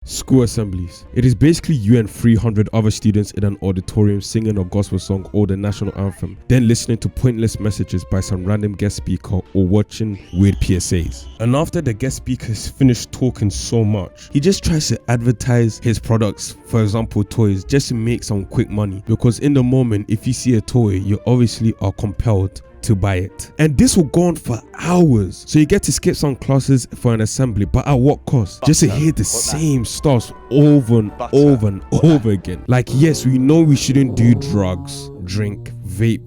School assemblies. It is basically you and 300 other students in an auditorium singing a gospel song or the national anthem, then listening to pointless messages by some random guest speaker or watching weird PSAs. And after the guest speaker has finished talking so much, he just tries to advertise his products, for example toys, just to make some quick money, because in the moment if you see a toy, you obviously are compelled to buy it. And this will go on for hours, so you get to skip some classes for an assembly, but at what cost? Just to hear the same stuff over and over and over again. Like, yes, we know we shouldn't do drugs, drink, vape,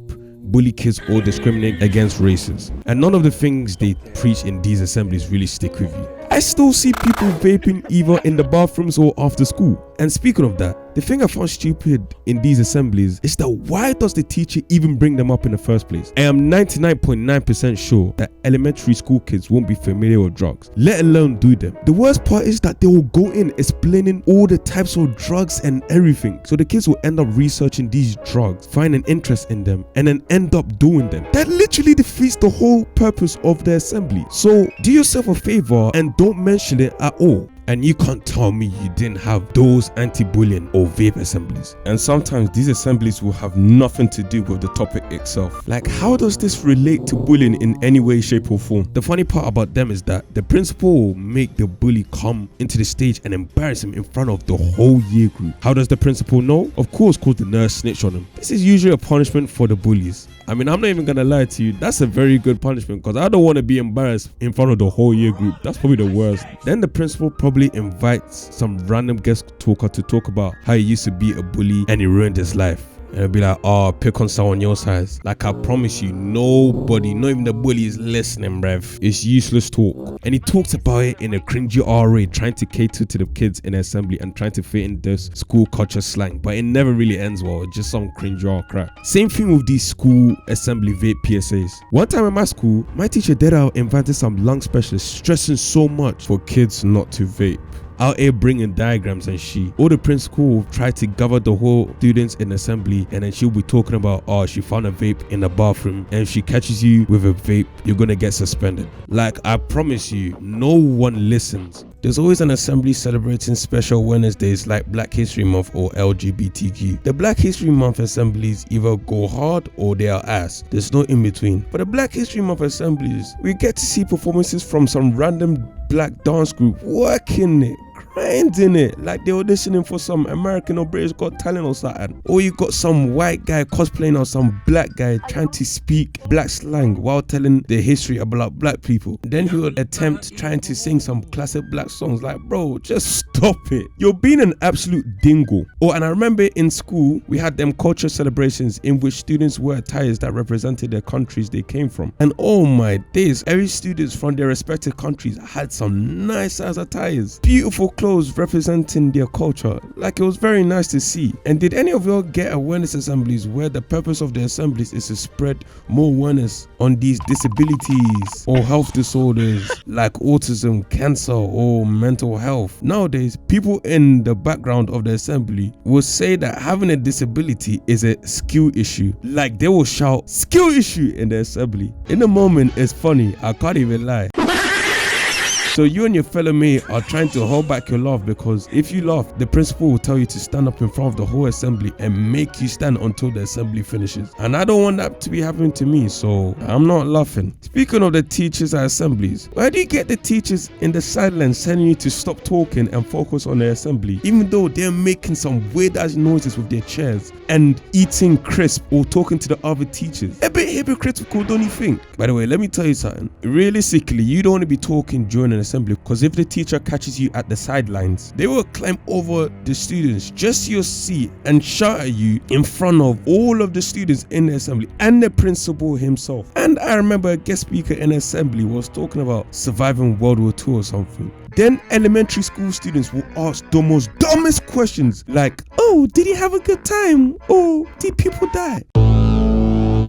bully kids or discriminate against races, and none of the things they preach in these assemblies really stick with you. I still see people vaping either in the bathrooms or after school. And speaking of that, the thing I found stupid in these assemblies is that why does the teacher even bring them up in the first place? I am 99.9% sure that elementary school kids won't be familiar with drugs, let alone do them. The worst part is that they will go in explaining all the types of drugs and everything, so the kids will end up researching these drugs, find an interest in them, and then end up doing them. That literally defeats the whole purpose of the assembly. So do yourself a favor and don't mention it at all. And you can't tell me you didn't have those anti-bullying or vape assemblies. And sometimes these assemblies will have nothing to do with the topic itself. Like, how does this relate to bullying in any way, shape or form? The funny part about them is that the principal will make the bully come into the stage and embarrass him in front of the whole year group. How does the principal know? Of course, because the nurse snitched on him. This is usually a punishment for the bullies. I mean, I'm not even gonna lie to you, that's a very good punishment, because I don't want to be embarrassed in front of the whole year group. That's probably the worst. Then the principal probably invites some random guest talker to talk about how he used to be a bully and he ruined his life. And it'll be like, oh, pick on someone your size. Like, I promise you, nobody, not even the bully, is listening, bruv. It's useless talk. And he talks about it in a cringy RA, trying to cater to the kids in the assembly and trying to fit in this school culture slang. But it never really ends well, just some cringy R crap. Same thing with these school assembly vape PSAs. One time in my school, my teacher did invited some lung specialists, stressing so much for kids not to vape. Out here bringing diagrams and shit. Or the principal will try to gather the whole students in assembly, and then she'll be talking about, oh, she found a vape in the bathroom, and if she catches you with a vape, you're gonna get suspended. Like, I promise you, no one listens. There's always an assembly celebrating special awareness days like Black History Month or LGBTQ. The Black History Month assemblies either go hard or they are ass. There's no in between. But the Black History Month assemblies, we get to see performances from some random black dance group working it, grinding it, like they were auditioning for some American or British Got Talent or something. Or you got some white guy cosplaying or some black guy trying to speak black slang while telling the history about black people. Then he would attempt trying to sing some classic black songs. Like, bro, just stop it. You're being an absolute dingo. Oh, and I remember in school, we had them culture celebrations in which students wore attires that represented their countries they came from. And oh my days, every students from their respective countries had some nice ass attires. Beautiful clothes representing their culture. Like, it was very nice to see. And did any of y'all get awareness assemblies where the purpose of the assemblies is to spread more awareness on these disabilities or health disorders like autism, cancer or mental health? Nowadays, people in the background of the assembly will say that having a disability is a skill issue. Like, they will shout skill issue in the assembly. In the moment, it's funny, I can't even lie. So you and your fellow mate are trying to hold back your laugh, because if you laugh, the principal will tell you to stand up in front of the whole assembly and make you stand until the assembly finishes. And I don't want that to be happening to me, so I'm not laughing. Speaking of the teachers at assemblies, where do you get the teachers in the sidelines telling you to stop talking and focus on the assembly, even though they're making some weird ass noises with their chairs and eating crisp or talking to the other teachers? A bit hypocritical, don't you think? By the way, let me tell you something. Realistically, you don't want to be talking during an assembly, because if the teacher catches you at the sidelines, they will climb over the students just to your seat and shout at you in front of all of the students in the assembly and the principal himself. And I remember a guest speaker in the assembly was talking about surviving World War II or something. Then elementary school students will ask the most dumbest questions like, oh, did he have a good time? Oh, did people die?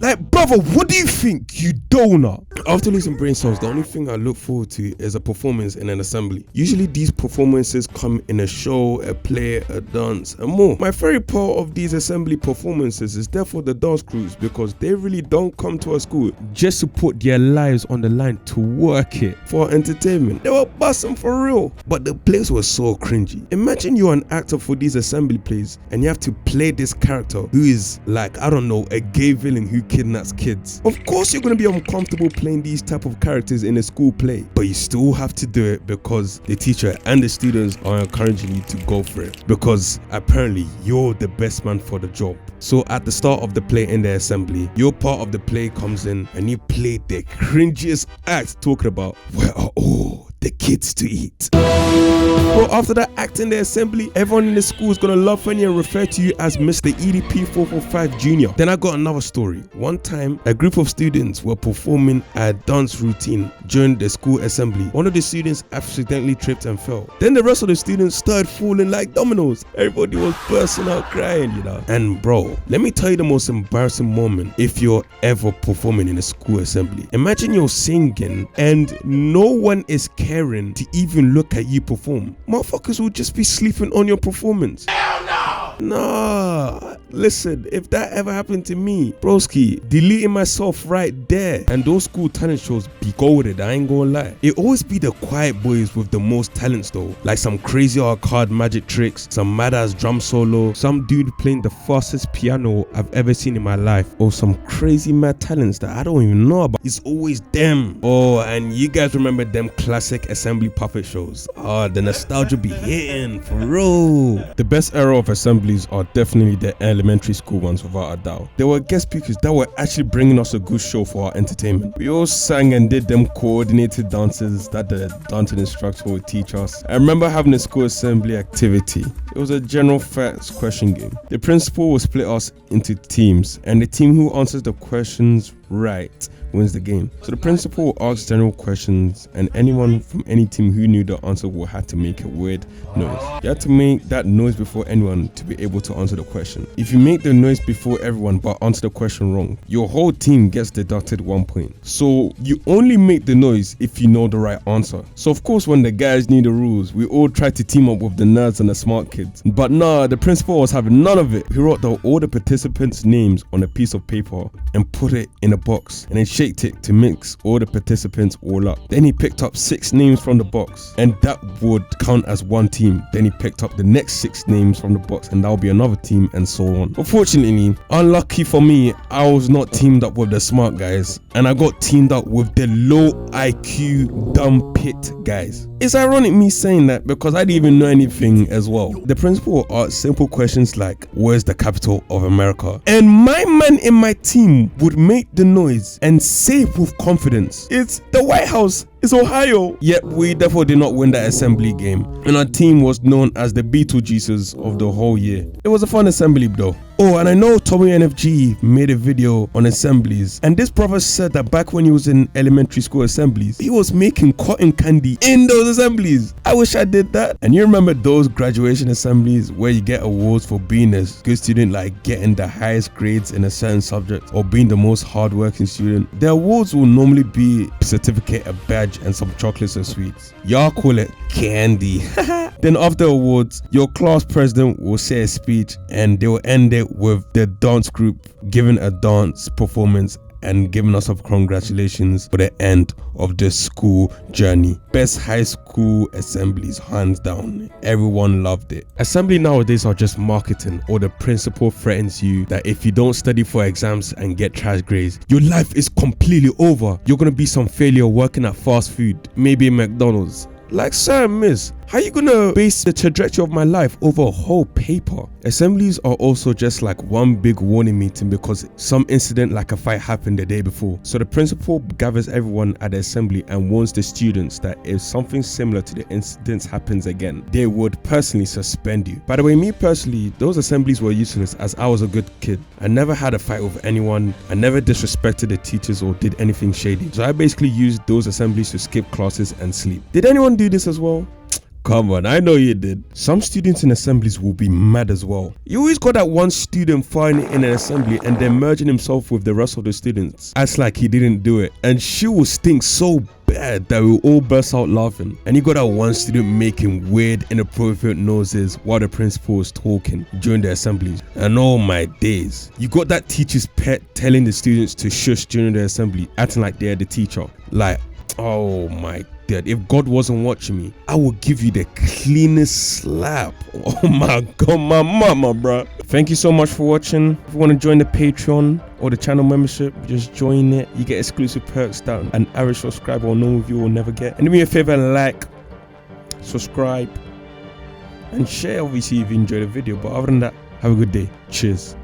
Like, brother, what do you think, you donut. After losing brain cells, the only thing I look forward to is a performance in an assembly. Usually these performances come in a show, a play, a dance, and more. My favorite part of these assembly performances is therefore the dance crews, because they really don't come to our school just to put their lives on the line to work it for entertainment. They were busting for real, but the plays were so cringy. Imagine you're an actor for these assembly plays and you have to play this character who is like, I don't know, a gay villain who kidnaps kids. Of course you're going to be uncomfortable playing these type of characters in a school play, but you still have to do it because the teacher and the students are encouraging you to go for it, because apparently you're the best man for the job. So at the start of the play in the assembly, your part of the play comes in and you play the cringiest act, talking about where are all the kids to eat. Bro, after that act in the assembly, everyone in the school is gonna love Fanny and refer to you as Mr. EDP 445 Jr. Then I got another story. One time, a group of students were performing a dance routine during the school assembly. One of the students accidentally tripped and fell. Then the rest of the students started falling like dominoes. Everybody was bursting out crying, you know. And bro, let me tell you the most embarrassing moment if you're ever performing in a school assembly. Imagine you're singing and no one is caring to even look at you perform. Motherfuckers will just be sleeping on your performance. Hell no! Nah, listen, if that ever happened to me, broski, deleting myself right there. And those school talent shows be golded, I ain't gonna lie. It always be the quiet boys with the most talents though. Like some crazy arcade magic tricks, some mad ass drum solo, some dude playing the fastest piano I've ever seen in my life, or some crazy mad talents that I don't even know about. It's always them. Oh, and you guys remember them classic assembly puppet shows? Oh, the nostalgia be hitting for real. The best era of assemblies are definitely the elementary school ones, without a doubt. There were guest speakers that were actually bringing us a good show for our entertainment. We all sang and did them coordinated dances that the dancing instructor would teach us. I remember having a school assembly activity. It was a general facts question game. The principal would split us into teams, and the team who answers the questions right wins the game. So the principal will ask general questions, and anyone from any team who knew the answer will have to make a weird noise. You have to make that noise before anyone to be able to answer the question. If you make the noise before everyone but answer the question wrong, your whole team gets deducted 1 point. So you only make the noise if you know the right answer. So of course when the guys knew the rules, we all tried to team up with the nerds and the smart kids. But nah, the principal was having none of it. He wrote all the participants' names on a piece of paper and put it in a box, and then shaked it to mix all the participants all up. Then he picked up 6 names from the box, and that would count as one team. Then he picked up the next 6 names from the box, and that would be another team, and so on. Unfortunately, unlucky for me, I was not teamed up with the smart guys, and I got teamed up with the low IQ dumb pit guys. It's ironic me saying that because I didn't even know anything as well. The principal asked simple questions like, where's the capital of America? And my man in my team would make the noise and say with confidence, it's the White House. It's Ohio. Yet we therefore did not win that assembly game, and our team was known as the Beetlejuices of the whole year. It was a fun assembly though. Oh, and I know Tommy NFG made a video on assemblies, and this brother said that back when he was in elementary school assemblies, he was making cotton candy in those assemblies. I wish I did that. And you remember those graduation assemblies where you get awards for being a good student, like getting the highest grades in a certain subject or being the most hardworking student? The awards will normally be a certificate, a badge, and some chocolates and sweets. Y'all call it candy. Then after awards, your class president will say a speech, and they will end it with the dance group giving a dance performance and giving us a congratulations for the end of the school journey. Best high school assemblies, hands down. Everyone loved it. Assembly nowadays are just marketing, or the principal threatens you that if you don't study for exams and get trash grades, your life is completely over. You're gonna be some failure working at fast food, maybe McDonald's. Like, sir and miss, how you gonna base the trajectory of my life over a whole paper? Assemblies are also just like one big warning meeting because some incident like a fight happened the day before. So the principal gathers everyone at the assembly and warns the students that if something similar to the incidents happens again, they would personally suspend you. By the way, me personally, those assemblies were useless as I was a good kid. I never had a fight with anyone. I never disrespected the teachers or did anything shady. So I basically used those assemblies to skip classes and sleep. Did anyone do this as well? Come on, I know you did. Some students in assemblies will be mad as well. You always got that one student fighting in an assembly and then merging himself with the rest of the students. Acts like he didn't do it. And she will stink so bad that we all burst out laughing. And you got that one student making weird, inappropriate noises while the principal was talking during the assemblies. And oh my days, you got that teacher's pet telling the students to shush during the assembly, acting like they're the teacher. Like, oh my God, if God wasn't watching me, I would give you the cleanest slap. Oh my God, my mama, bro. Thank you so much for watching. If you want to join the Patreon or the channel membership, just join it. You get exclusive perks that an average subscriber or normal viewer will never get. And do me a favor and like, subscribe, and share obviously if you enjoyed the video. But other than that, have a good day. Cheers.